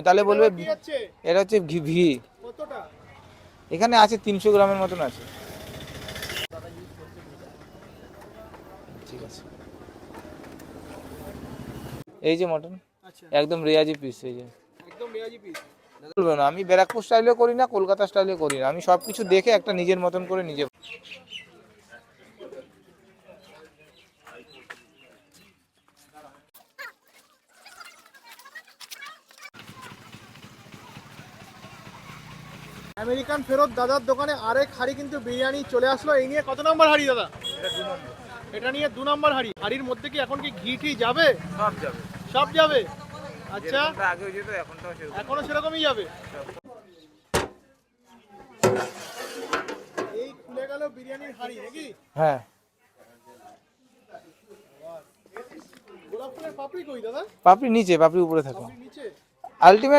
তাহলে বলবে কি আছে এটা হচ্ছে ঘি। কতটা? এখানে আছে 300 গ্রামের মতন আছে। ঠিক আছে, এই যে মটন আচ্ছা, একদম রেয়াজি পিস, এই যে একদম রেয়াজি পিস। বলবো না, আমি ব্যারাকপুর স্টাইলেও করি না, কলকাতা স্টাইলেও করি না, আমি সব কিছু দেখে একটা নিজের মতন করে নিজে। আমেরিকান ফেরত দাদার দোকানে আরেক হাঁড়ি কিন্তু বিরিয়ানি চলে আসলো। এই নিয়ে কত নম্বর হাঁড়ি দাদা? এটা নিয়ে 2 নম্বর হাঁড়ি। হাঁড়ির মধ্যে কি এখন কি ঘি টি যাবে? সব যাবে, সব যাবে। আচ্ছা, আগেও যেত এখনটাও সেরকম। এখনো সেরকমই যাবে। এই খুলে গেল বিরিয়ানির হাঁড়ি নাকি? হ্যাঁ, গোলাপ ফুলের পাপড়ি কই দাদা? পাপড়ি নিচে, পাপড়ি উপরে থাকে। পাপড়ি নিচে। আলটিমেট